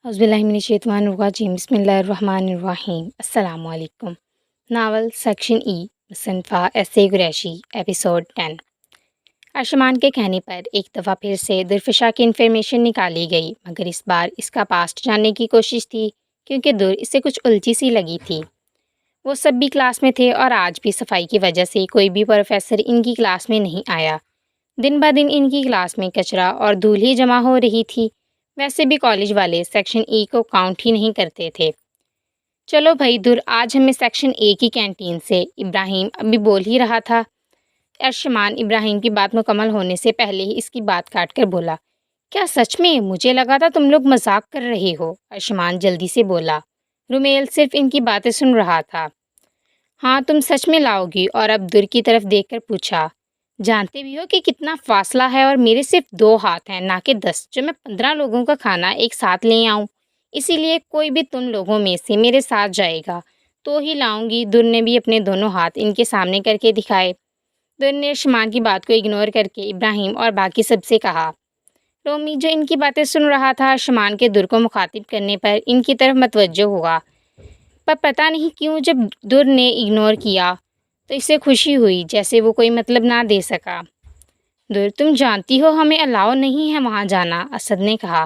اعوذ باللہ من الشیطان الرجیم بسم اللہ الرحمن الرحیم السلام علیکم۔ ناول سیکشن ای مصنفہ ایسے قریشی ایپیسوڈ 10۔ ارشمان کے کہنے پر ایک دفعہ پھر سے درفشا کی انفارمیشن نکالی گئی، مگر اس بار اس کا پاسٹ جاننے کی کوشش تھی کیونکہ در اسے کچھ الجھی سی لگی تھی۔ وہ سب بھی کلاس میں تھے اور آج بھی صفائی کی وجہ سے کوئی بھی پروفیسر ان کی کلاس میں نہیں آیا۔ دن بہ دن ان کی کلاس میں کچرا اور دھول ہی جمع ہو رہی تھی۔ ویسے بھی کالج والے سیکشن ای کو کاؤنٹ ہی نہیں کرتے تھے۔ چلو بھائی در، آج ہمیں سیکشن اے کی کینٹین سے، ابراہیم ابھی بول ہی رہا تھا۔ ارشمان ابراہیم کی بات مکمل ہونے سے پہلے ہی اس کی بات کاٹ کر بولا، کیا سچ میں؟ مجھے لگا تھا تم لوگ مذاق کر رہے ہو۔ ارشمان جلدی سے بولا۔ رومیل صرف ان کی باتیں سن رہا تھا۔ ہاں تم سچ میں لاؤ گی؟ اور اب در کی طرف دیکھ کر پوچھا، جانتے بھی ہو کہ کتنا فاصلہ ہے اور میرے صرف 2 ہاتھ ہیں نہ کہ 10 جو میں 15 لوگوں کا کھانا ایک ساتھ لے آؤں۔ اسی لیے کوئی بھی تم لوگوں میں سے میرے ساتھ جائے گا تو ہی لاؤں گی۔ در نے بھی اپنے دونوں ہاتھ ان کے سامنے کر کے دکھائے۔ در نے ارشمان کی بات کو اگنور کر کے ابراہیم اور باقی سب سے کہا۔ رومی جو ان کی باتیں سن رہا تھا ارشمان کے در کو مخاطب کرنے پر ان کی طرف متوجہ ہوا، پر پتہ نہیں کیوں جب در نے اگنور کیا تو اسے خوشی ہوئی، جیسے وہ کوئی مطلب نہ دے سکا۔ در تم جانتی ہو ہمیں الاؤ نہیں ہے وہاں جانا، اسد نے کہا۔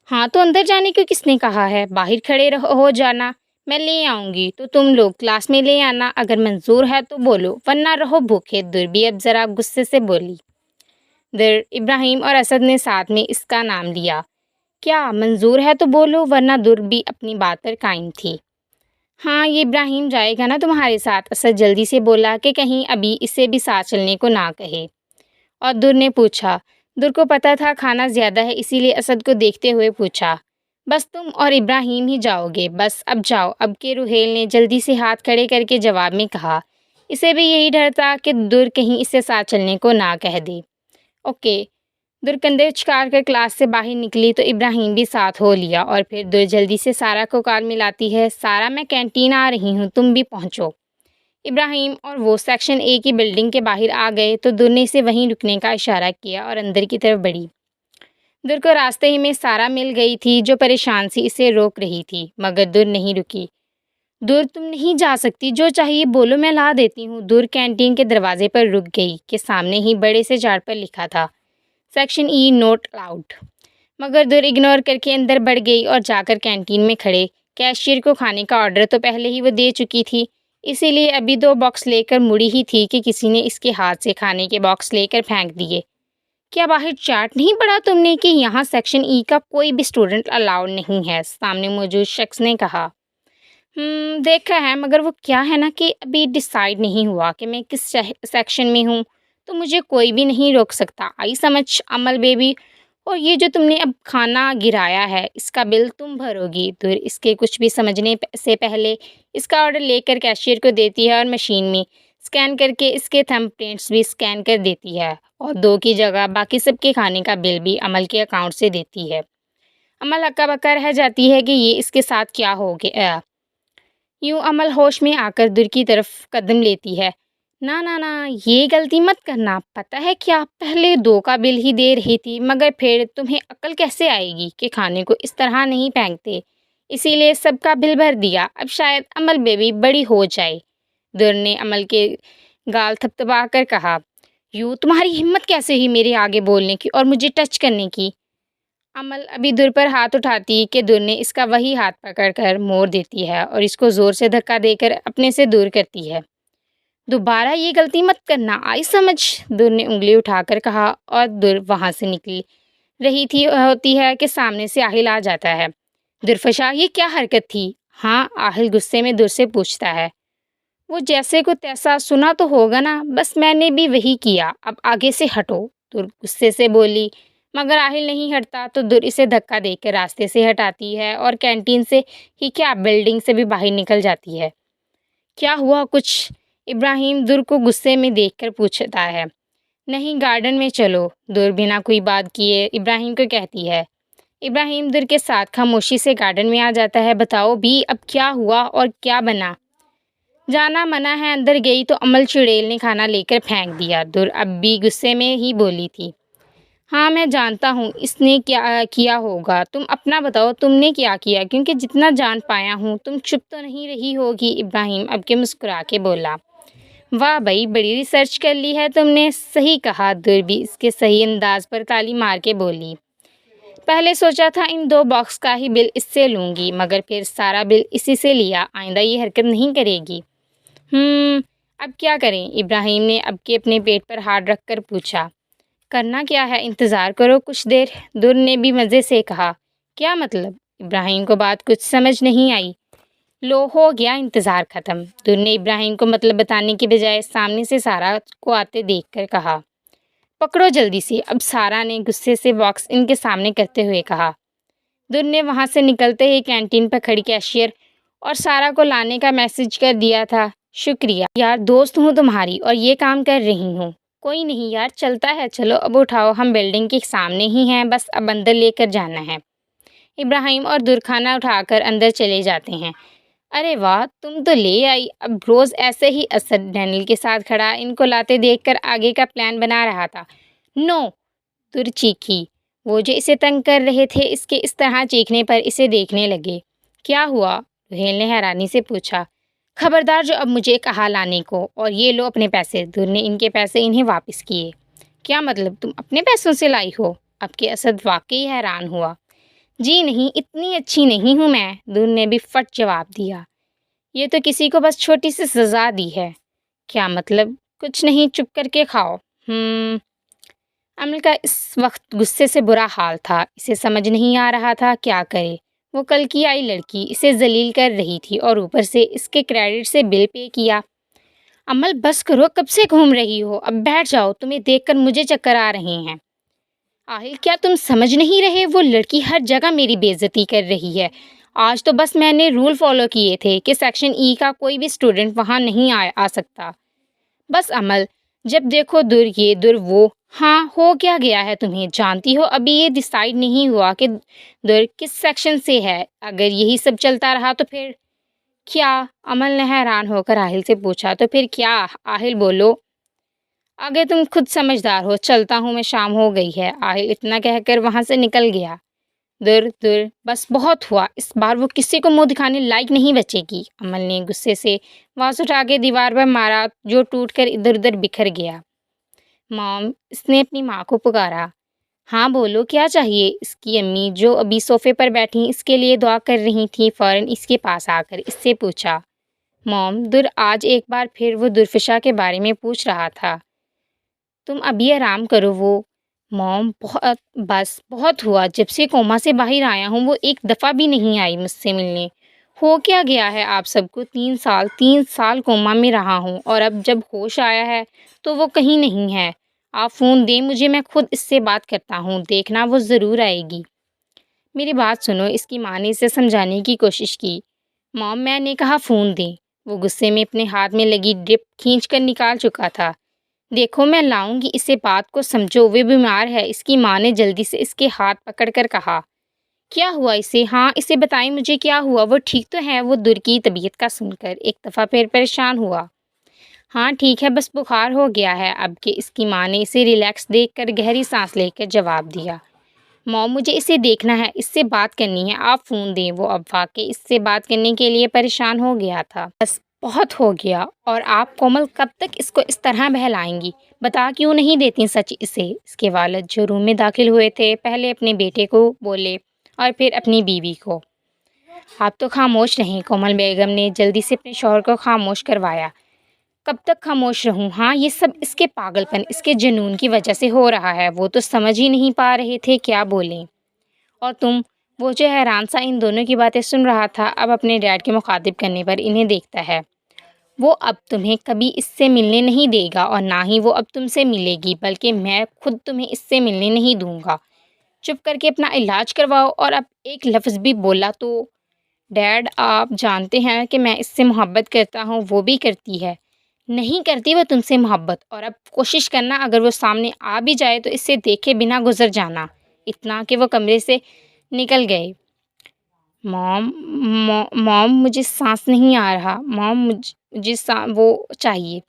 ہاں تو اندر جانے کو کس نے کہا ہے؟ باہر کھڑے ہو جانا، میں لے آؤں گی تو تم لوگ کلاس میں لے آنا، اگر منظور ہے تو بولو ورنہ رہو بھوکے۔ در بھی اب ذرا غصے سے بولی۔ در، ابراہیم اور اسد نے ساتھ میں اس کا نام لیا۔ کیا منظور ہے تو بولو ورنہ در بھی اپنی بات پر قائم تھی۔ ہاں یہ ابراہیم جائے گا نا تمہارے ساتھ؟ اسد جلدی سے بولا کہ کہیں ابھی اسے بھی ساتھ چلنے کو نہ کہے۔ اور در نے پوچھا۔ در کو پتہ تھا کھانا زیادہ ہے، اسی لیے اسد کو دیکھتے ہوئے پوچھا، بس تم اور ابراہیم ہی جاؤ گے؟ بس اب جاؤ اب کہ روہیل نے جلدی سے ہاتھ کھڑے کر کے جواب میں کہا۔ اسے بھی یہی ڈر تھا کہ در کہیں اسے ساتھ چلنے کو نہ کہہ دے۔ اوکے۔ در کندھے اچکار کر کلاس سے باہر نکلی تو ابراہیم بھی ساتھ ہو لیا، اور پھر در جلدی سے سارا کو کال ملاتی ہے، سارا میں کینٹین آ رہی ہوں، تم بھی پہنچو۔ ابراہیم اور وہ سیکشن اے کی بلڈنگ کے باہر آ گئے تو در نے اسے وہیں رکنے کا اشارہ کیا اور اندر کی طرف بڑھی۔ در کو راستے ہی میں سارا مل گئی تھی جو پریشان سی اسے روک رہی تھی، مگر در نہیں رکی۔ در تم نہیں جا سکتی، جو چاہیے بولو میں لا دیتی ہوں۔ در کینٹین کے دروازے پر رک گئی کہ سامنے ہی بڑے سے چارٹ پر لکھا تھا، سیکشن ای نوٹ الاؤڈ۔ مگر در اگنور کر کے اندر بڑھ گئی اور جا کر کینٹین میں کھڑے کیشیئر کو کھانے کا آرڈر تو پہلے ہی وہ دے چکی تھی، اسی لیے ابھی 2 باکس لے کر مڑی ہی تھی کہ کسی نے اس کے ہاتھ سے کھانے کے باکس لے کر پھینک دیے۔ کیا باہر چارٹ نہیں پڑھا تم نے کہ یہاں سیکشن ای کا کوئی بھی اسٹوڈنٹ الاؤڈ نہیں ہے؟ سامنے موجود شخص نے کہا۔ دیکھا ہے، مگر وہ کیا ہے نا کہ ابھی ڈیسائیڈ نہیں ہوا کہ میں کس سیکشن میں ہوں، تو مجھے کوئی بھی نہیں روک سکتا۔ آئی سمجھ عمل بیبی؟ اور یہ جو تم نے اب کھانا گرایا ہے اس کا بل تم بھرو گی۔ در اس کے کچھ بھی سمجھنے سے پہلے اس کا آرڈر لے کر کیشیئر کو دیتی ہے اور مشین میں اسکین کر کے اس کے تھمب پرنٹس بھی اسکین کر دیتی ہے، اور 2 کی جگہ باقی سب کے کھانے کا بل بھی عمل کے اکاؤنٹ سے دیتی ہے۔ عمل ہکا بکا رہ جاتی ہے کہ یہ اس کے ساتھ کیا ہو گیا۔ یوں عمل ہوش میں آ کر در کی طرف قدم لیتی ہے۔ نہ نہ نہ، یہ غلطی مت کرنا، پتہ ہے کیا پہلے 2 کا بل ہی دے رہی تھی، مگر پھر تمہیں عقل کیسے آئے گی کہ کھانے کو اس طرح نہیں پھینکتے، اسی لیے سب کا بل بھر دیا۔ اب شاید عمل بیبی بڑی ہو جائے۔ در نے عمل کے گال تھپتھپا کر کہا۔ یوں تمہاری ہمت کیسے ہوئی میرے آگے بولنے کی اور مجھے ٹچ کرنے کی؟ عمل ابھی در پر ہاتھ اٹھاتی کہ در نے اس کا وہی ہاتھ پکڑ کر موڑ دیتی ہے اور اس کو زور سے دھکا دے کر اپنے سے دور کرتی ہے۔ دوبارہ یہ غلطی مت کرنا، آئی سمجھ؟ در نے انگلی اٹھا کر کہا، اور در وہاں سے نکل رہی ہوتی ہے کہ سامنے سے آہل آ جاتا ہے۔ درفشا یہ کیا حرکت تھی؟ ہاں، آہل غصے میں در سے پوچھتا ہے۔ وہ جیسے کو تیسا، سنا تو ہوگا نا، بس میں نے بھی وہی کیا، اب آگے سے ہٹو۔ در غصے سے بولی، مگر آہل نہیں ہٹتا تو در اسے دھکا دے کر راستے سے ہٹاتی ہے اور کینٹین سے ہی کیا بلڈنگ سے بھی باہر نکل جاتی ہے۔ کیا ہوا کچھ؟ ابراہیم در کو غصے میں دیکھ کر پوچھتا ہے۔ نہیں، گارڈن میں چلو، در بنا کوئی بات کیے ابراہیم کو کہتی ہے۔ ابراہیم در کے ساتھ خاموشی سے گارڈن میں آ جاتا ہے۔ بتاؤ بھی اب کیا ہوا اور کیا بنا؟ جانا منع ہے، اندر گئی تو عمل چڑیل نے کھانا لے کر پھینک دیا۔ در اب بھی غصے میں ہی بولی تھی۔ ہاں میں جانتا ہوں اس نے کیا کیا ہوگا، تم اپنا بتاؤ تم نے کیا کیا، کیونکہ جتنا جان پایا ہوں تم چپ تو نہیں رہی ہوگی۔ ابراہیم اب کے مسکرا کے بولا۔ واہ بھائی، بڑی ریسرچ کر لی ہے تم نے۔ صحیح کہا، دور بھی اس کے صحیح انداز پر تالی مار کے بولی۔ پہلے سوچا تھا ان 2 باکس کا ہی بل اس سے لوں گی، مگر پھر سارا بل اسی سے لیا، آئندہ یہ حرکت نہیں کرے گی۔ اب کیا کریں؟ ابراہیم نے اب کے اپنے پیٹ پر ہاتھ رکھ کر پوچھا۔ کرنا کیا ہے، انتظار کرو کچھ دیر، دور نے بھی مزے سے کہا۔ کیا مطلب؟ ابراہیم کو بات کچھ سمجھ نہیں آئی۔ لو، ہو گیا انتظار ختم، دور نے ابراہیم کو مطلب بتانے کے بجائے سامنے سے سارا کو آتے دیکھ کر کہا۔ پکڑو جلدی سے، اب سارا نے غصے سے باکس ان کے سامنے کرتے ہوئے کہا۔ دور نے وہاں سے نکلتے ہی کینٹین پر کھڑی کیشیئر اور سارا کو لانے کا میسج کر دیا تھا۔ شکریہ یار، دوست ہوں تمہاری اور یہ کام کر رہی ہوں۔ کوئی نہیں یار، چلتا ہے، چلو اب اٹھاؤ، ہم بلڈنگ کے سامنے ہی ہیں، بس اب اندر لے کر جانا ہے۔ ابراہیم اور دور کھانا اٹھا کر اندر چلے جاتے ہیں۔ ارے واہ، تم تو لے آئی۔ اب روز ایسے ہی اسد ڈینل کے ساتھ کھڑا ان کو لاتے دیکھ کر آگے کا پلان بنا رہا تھا۔ نو، دور چیخی۔ وہ جو اسے تنگ کر رہے تھے اس کے اس طرح چیخنے پر اسے دیکھنے لگے۔ کیا ہوا؟ سہیل نے حیرانی سے پوچھا۔ خبردار جو اب مجھے کہا لانے کو، اور یہ لو اپنے پیسے۔ دور نے ان کے پیسے انہیں واپس کیے۔ کیا مطلب تم اپنے پیسوں سے لائی ہو؟ اب کے اسد واقعی حیران ہوا۔ جی نہیں، اتنی اچھی نہیں ہوں میں، دور نے بھی فٹ جواب دیا۔ یہ تو کسی کو بس چھوٹی سی سزا دی ہے۔ کیا مطلب؟ کچھ نہیں، چپ کر کے کھاؤ۔ عمل کا اس وقت غصے سے برا حال تھا، اسے سمجھ نہیں آ رہا تھا کیا کرے۔ وہ کل کی آئی لڑکی اسے ذلیل کر رہی تھی اور اوپر سے اس کے کریڈٹ سے بل پے کیا۔ عمل بس کرو، کب سے گھوم رہی ہو، اب بیٹھ جاؤ، تمہیں دیکھ کر مجھے چکر آ رہے ہیں۔ آہل کیا تم سمجھ نہیں رہے؟ وہ لڑکی ہر جگہ میری بے عزتی کر رہی ہے۔ آج تو بس میں نے رول فالو کیے تھے کہ سیکشن ای کا کوئی بھی اسٹوڈنٹ وہاں نہیں آ سکتا۔ بس عمل، جب دیکھو دور یہ دور وہ۔ ہاں، ہو کیا گیا ہے تمہیں؟ جانتی ہو ابھی یہ ڈیسائیڈ نہیں ہوا کہ دور کس سیکشن سے ہے، اگر یہی سب چلتا رہا تو پھر کیا؟ عمل نے حیران ہو کر آہل سے پوچھا۔ تو پھر کیا؟ آہل بولو۔ آگے تم خود سمجھدار ہو، چلتا ہوں میں، شام ہو گئی ہے۔ آہل اتنا کہہ کر وہاں سے نکل گیا۔ دور بس بہت ہوا، اس بار وہ کسی کو منہ دکھانے لائق نہیں بچے گی۔ عمل نے غصے سے واز اٹھا کے دیوار پر مارا جو ٹوٹ کر ادھر ادھر بکھر گیا۔ مام، اس نے اپنی ماں کو پکارا۔ ہاں بولو، کیا چاہیے؟ اس کی امی جو ابھی صوفے پر بیٹھی اس کے لیے دعا کر رہی تھی، فوراً اس کے پاس آ کر اس سے پوچھا۔ مام، دور آج ایک بار پھر وہ درفشا کے بارے میں پوچھ رہا تھا۔ تم ابھی آرام کرو۔ وہ موم، بہت ہوا، جب سے کوما سے باہر آیا ہوں وہ ایک دفعہ بھی نہیں آئی مجھ سے ملنے۔ ہو کیا گیا ہے آپ سب کو؟ 3 سال کوما میں رہا ہوں اور اب جب ہوش آیا ہے تو وہ کہیں نہیں ہے۔ آپ فون دیں مجھے، میں خود اس سے بات کرتا ہوں، دیکھنا وہ ضرور آئے گی۔ میری بات سنو، اس کی ماں نے اسے سمجھانے کی کوشش کی۔ موم، میں نے کہا فون دیں۔ وہ غصے میں اپنے ہاتھ میں لگی ڈرپ کھینچ کر نکال چکا تھا۔ دیکھو میں لاؤں گی، اسے بات کو سمجھو، وہ بیمار ہے، اس کی ماں نے جلدی سے اس کے ہاتھ پکڑ کر کہا۔ کیا ہوا اسے؟ ہاں اسے بتائیں مجھے کیا ہوا، وہ ٹھیک تو ہے؟ وہ دور کی طبیعت کا سن کر ایک دفعہ پھر پریشان ہوا۔ ہاں ٹھیک ہے، بس بخار ہو گیا ہے اب کہ اس کی ماں نے اسے ریلیکس دیکھ کر گہری سانس لے کر جواب دیا۔ موم، مجھے اسے دیکھنا ہے، اس سے بات کرنی ہے، آپ فون دیں۔ وہ اب واقعی اس سے بات کرنے کے لیے پریشان ہو گیا تھا۔ بس بہت ہو گیا، اور آپ کومل کب تک اس کو اس طرح بہلائیں گی؟ بتا کیوں نہیں دیتی سچ اسے؟ اس کے والد جو روم میں داخل ہوئے تھے پہلے اپنے بیٹے کو بولے اور پھر اپنی بیوی کو۔ آپ تو خاموش رہیں، کومل بیگم نے جلدی سے اپنے شوہر کو خاموش کروایا۔ کب تک خاموش رہوں؟ ہاں یہ سب اس کے پاگل پن، اس کے جنون کی وجہ سے ہو رہا ہے، وہ تو سمجھ ہی نہیں پا رہے تھے کیا بولیں۔ اور تم؟ وہ جو حیران سا ان دونوں کی باتیں سن رہا تھا اب اپنے ڈیڈ کے مخاطب کرنے پر انہیں دیکھتا ہے۔ وہ اب تمہیں کبھی اس سے ملنے نہیں دے گا اور نہ ہی وہ اب تم سے ملے گی، بلکہ میں خود تمہیں اس سے ملنے نہیں دوں گا۔ چپ کر کے اپنا علاج کرواؤ، اور اب ایک لفظ بھی بولا تو۔ ڈیڈ آپ جانتے ہیں کہ میں اس سے محبت کرتا ہوں، وہ بھی کرتی ہے۔ نہیں کرتی وہ تم سے محبت، اور اب کوشش کرنا اگر وہ سامنے آ بھی جائے تو اس سے دیکھے بنا گزر جانا۔ اتنا کہ وہ کمرے سے نکل گئے۔ موم، مجھے سانس نہیں آ رہا، موم مجھے وہ چاہیے۔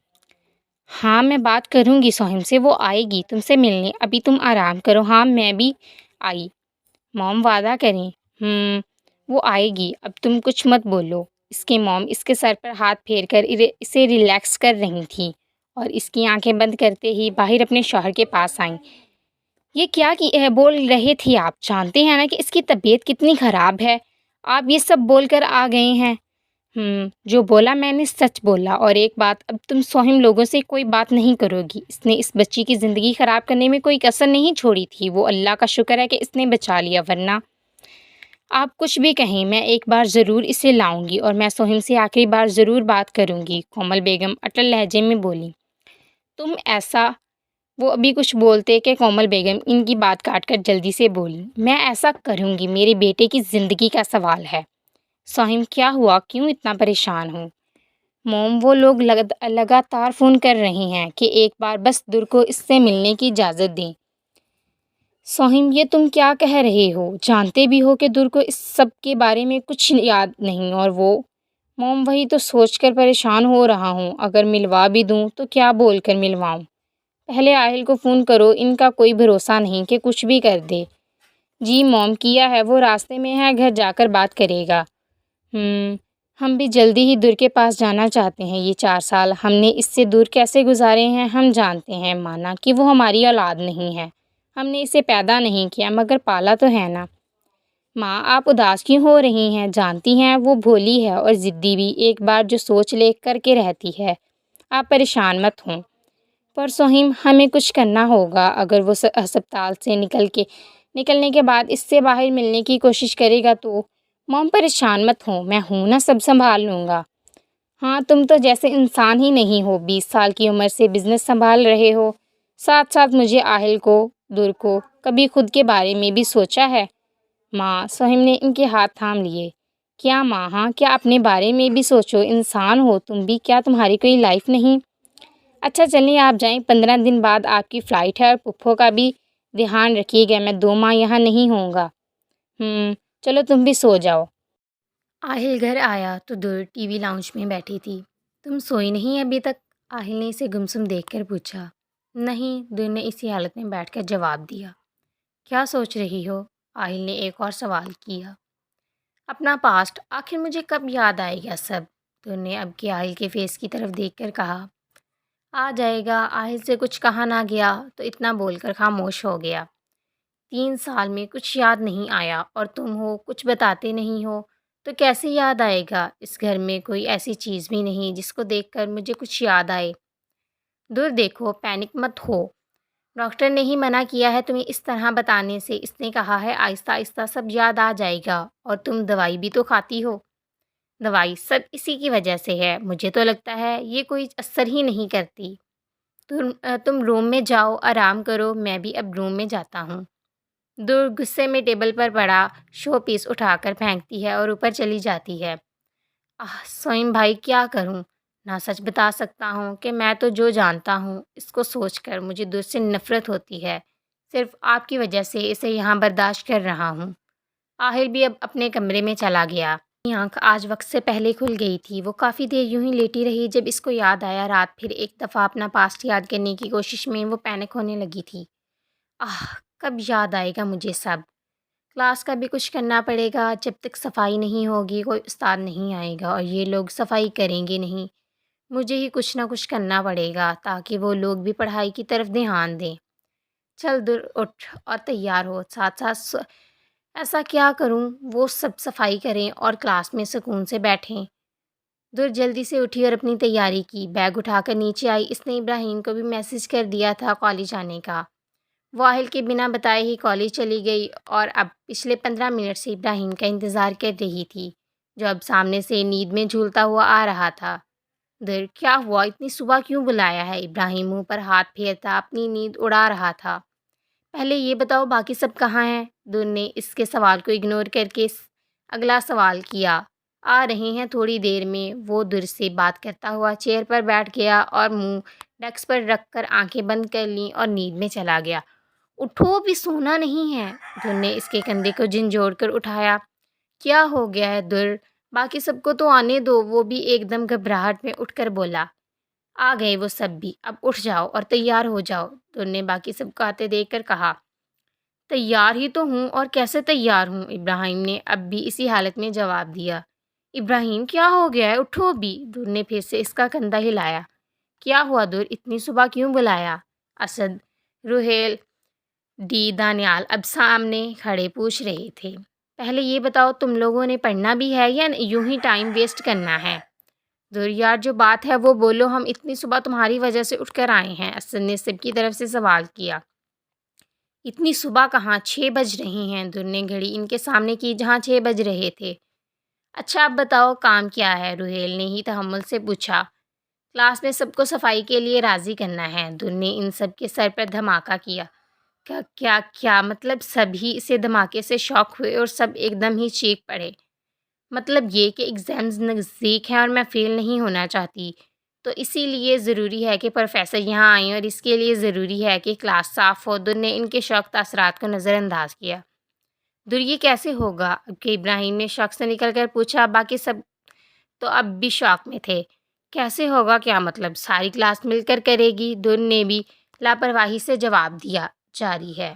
ہاں میں بات کروں گی سوہم سے، وہ آئے گی تم سے ملنے، ابھی تم آرام کرو۔ ہاں میں بھی آئی موم، وعدہ کریں۔ وہ آئے گی، اب تم کچھ مت بولو۔ اس کے موم اس کے سر پر ہاتھ پھیر کر اسے ریلیکس کر رہی تھی اور اس کی آنکھیں بند کرتے ہی باہر اپنے شوہر کے پاس آئیں۔ یہ کیا بول رہے تھے آپ؟ جانتے ہیں نا کہ اس کی طبیعت کتنی خراب ہے، آپ یہ سب بول کر آ گئے ہیں۔ جو بولا میں نے سچ بولا، اور ایک بات، اب تم سوہم لوگوں سے کوئی بات نہیں کرو گی۔ اس نے اس بچی کی زندگی خراب کرنے میں کوئی کسر نہیں چھوڑی تھی، وہ اللہ کا شکر ہے کہ اس نے بچا لیا، ورنہ آپ کچھ بھی کہیں میں ایک بار ضرور اسے لاؤں گی اور میں سوہم سے آخری بار ضرور بات کروں گی، کومل بیگم اٹل لہجے میں بولی۔ تم ایسا وہ ابھی کچھ بولتے کہ کومل بیگم ان کی بات کاٹ کر جلدی سے بولی، میں ایسا کروں گی، میرے بیٹے کی زندگی کا سوال ہے۔ سوہم کیا ہوا، کیوں اتنا پریشان ہوں؟ موم وہ لوگ لگاتار فون کر رہے ہیں کہ ایک بار بس در کو اس سے ملنے کی اجازت دیں۔ سوہم یہ تم کیا کہہ رہے ہو؟ جانتے بھی ہو کہ در کو اس سب کے بارے میں کچھ یاد نہیں، اور وہ موم وہی تو سوچ کر پریشان ہو رہا ہوں، اگر ملوا بھی دوں تو کیا بول کر ملواؤں؟ پہلے آہل کو فون کرو، ان کا کوئی بھروسہ نہیں کہ کچھ بھی کر دے۔ جی موم کیا ہے، وہ راستے میں ہے، گھر جا کر بات کرے گا۔ ہم بھی جلدی ہی در کے پاس جانا چاہتے ہیں، یہ 4 سال ہم نے اس سے دور کیسے گزارے ہیں ہم جانتے ہیں، مانا کہ وہ ہماری اولاد نہیں ہے، ہم نے اسے پیدا نہیں کیا مگر پالا تو ہے نا۔ ماں آپ اداس کیوں ہو رہی ہیں؟ جانتی ہیں وہ بھولی ہے اور ضدی بھی، ایک بار جو سوچ لے کر کے رہتی ہے، آپ پریشان مت ہوں۔ پر سوہم ہمیں کچھ کرنا ہوگا، اگر وہ ہسپتال سے نکلنے کے بعد اس سے باہر ملنے کی کوشش کرے گا تو موم پریشان مت ہوں، میں ہوں نا، سب سنبھال لوں گا۔ ہاں تم تو جیسے انسان ہی نہیں ہو، 20 سال کی عمر سے بزنس سنبھال رہے ہو، ساتھ ساتھ مجھے آہل کو، در کو، کبھی خود کے بارے میں بھی سوچا ہے؟ ماں سوہم نے ان کے ہاتھ تھام لیے۔ کیا ماں؟ ہاں کیا اپنے بارے میں بھی سوچو، انسان ہو تم بھی، کیا تمہاری کوئی لائف نہیں؟ اچھا چلیں آپ جائیں، 15 دن بعد آپ کی فلائٹ ہے، اور پپھو کا بھی دھیان رکھیے گا، میں 2 ماہ یہاں نہیں ہوں گا۔ چلو تم بھی سو جاؤ۔ آہل گھر آیا تو در ٹی وی لاؤنج میں بیٹھی تھی۔ تم سوئی نہیں ابھی تک؟ آہل نے اسے گمسم دیکھ کر پوچھا۔ نہیں، در نے اسی حالت میں بیٹھ کر جواب دیا۔ کیا سوچ رہی ہو؟ آہل نے ایک اور سوال کیا۔ اپنا پاسٹ، آخر مجھے کب یاد آئے گا سب؟ در نے اب کے آہل کے فیس کی طرف دیکھ کر کہا۔ آ جائے گا، آہل سے کچھ کہا نہ گیا تو اتنا بول کر خاموش ہو گیا۔ 3 سال میں کچھ یاد نہیں آیا، اور تم ہو کچھ بتاتے نہیں ہو تو کیسے یاد آئے گا؟ اس گھر میں کوئی ایسی چیز بھی نہیں جس کو دیکھ کر مجھے کچھ یاد آئے۔ دور دیکھو، پینک مت ہو، ڈاکٹر نے ہی منع کیا ہے تمہیں اس طرح بتانے سے، اس نے کہا ہے آہستہ آہستہ سب یاد آ جائے گا، اور تم دوائی بھی تو کھاتی ہو۔ دوائی سب اسی کی وجہ سے ہے، مجھے تو لگتا ہے یہ کوئی اثر ہی نہیں کرتی۔ تم روم میں جاؤ، آرام کرو، میں بھی اب روم میں جاتا ہوں۔ دور غصے میں ٹیبل پر پڑا شو پیس اٹھا کر پھینکتی ہے اور اوپر چلی جاتی ہے۔ سوہم بھائی کیا کروں؟ نہ سچ بتا سکتا ہوں کہ میں تو جو جانتا ہوں اس کو سوچ کر مجھے دور سے نفرت ہوتی ہے، صرف آپ کی وجہ سے اسے یہاں برداشت کر رہا ہوں۔ آہل بھی اب اپنے کمرے میں چلا گیا۔ آنکھ آج وقت سے پہلے کھل گئی تھی، وہ کافی دیر یوں ہی لیٹی رہی، جب اس کو یاد آیا رات پھر ایک دفعہ اپنا پاسٹ یاد کرنے کی کوشش میں وہ پینک ہونے لگی تھی۔ کب یاد آئے گا مجھے سب؟ کلاس کا بھی کچھ کرنا پڑے گا، جب تک صفائی نہیں ہوگی کوئی استاد نہیں آئے گا، اور یہ لوگ صفائی کریں گے نہیں، مجھے ہی کچھ نہ کچھ کرنا پڑے گا تاکہ وہ لوگ بھی پڑھائی کی طرف دھیان دیں۔ چل دور اٹھ اور تیار ہو، ساتھ ساتھ ایسا کیا کروں وہ سب صفائی کریں اور کلاس میں سکون سے بیٹھیں۔ دور جلدی سے اٹھی اور اپنی تیاری کی، بیگ اٹھا کر نیچے آئی۔ اس نے ابراہیم کو بھی میسج کر دیا تھا کالج آنے کا۔ وہ آہل کے بنا بتائے ہی کالج چلی گئی، اور اب پچھلے 15 منٹ سے ابراہیم کا انتظار کر رہی تھی، جو اب سامنے سے نیند میں جھولتا ہوا آ رہا تھا۔ در کیا ہوا، اتنی صبح کیوں بلایا ہے؟ ابراہیم منہ پر ہاتھ پھیرتا اپنی نیند اڑا رہا تھا۔ پہلے یہ بتاؤ باقی سب کہاں ہیں؟ در نے اس کے سوال کو اگنور کر کے اگلا سوال کیا۔ آ رہے ہیں تھوڑی دیر میں، وہ در سے بات کرتا ہوا چیئر پر بیٹھ گیا اور منہ ڈیسک پر رکھ کر آنکھیں بند کر لیں اور نیند میں چلا گیا۔ اٹھو، بھی سونا نہیں ہے؟ در نے اس کے کندھے کو جھنجھوڑ کر اٹھایا۔ کیا ہو گیا ہے در؟ باقی سب کو تو آنے دو، وہ بھی ایک دم گھبراہٹ میں اٹھ کر بولا۔ آ گئے وہ سب بھی، اب اٹھ جاؤ اور تیار ہو جاؤ، دور نے باقی سب کو آتے دیکھ کر کہا۔ تیار ہی تو ہوں، اور کیسے تیار ہوں، ابراہیم نے اب بھی اسی حالت میں جواب دیا۔ ابراہیم کیا ہو گیا ہے، اٹھو بھی، دور نے پھر سے اس کا کندھا ہلایا۔ کیا ہوا دور، اتنی صبح کیوں بلایا؟ اسد، روہیل، دانیال اب سامنے کھڑے پوچھ رہے تھے۔ پہلے یہ بتاؤ تم لوگوں نے پڑھنا بھی ہے یا یوں ہی ٹائم ویسٹ کرنا ہے؟ دور یار جو بات ہے وہ بولو، ہم اتنی صبح تمہاری وجہ سے اٹھ کر آئے ہیں، اسد نے سب کی طرف سے سوال کیا۔ اتنی صبح کہاں، 6 بج رہے ہیں، دور نے گھڑی ان کے سامنے کی جہاں 6 بج رہے تھے۔ اچھا اب بتاؤ کام کیا ہے، روہیل نے ہی تحمل سے پوچھا۔ کلاس میں سب کو صفائی کے لیے راضی کرنا ہے، دور نے ان سب کے سر پر دھماکہ کیا۔ کیا کیا کیا مطلب؟ سب ہی اسے دھماکے سے شاک ہوئے اور سب ایک دم ہی چیخ پڑے۔ مطلب یہ کہ ایگزامز نزدیک ہیں اور میں فیل نہیں ہونا چاہتی، تو اسی لیے ضروری ہے کہ پروفیسر یہاں آئیں اور اس کے لیے ضروری ہے کہ کلاس صاف ہو۔ دور نے ان کے شوق تاثرات کو نظر انداز کیا۔ دور یہ کیسے ہوگا؟ اب کہ ابراہیم نے شوق سے نکل کر پوچھا۔ باقی سب تو اب بھی شوق میں تھے۔ کیسے ہوگا کیا مطلب؟ ساری کلاس مل کر کرے گی، دور نے بھی لاپرواہی سے جواب دیا۔ جاری ہے۔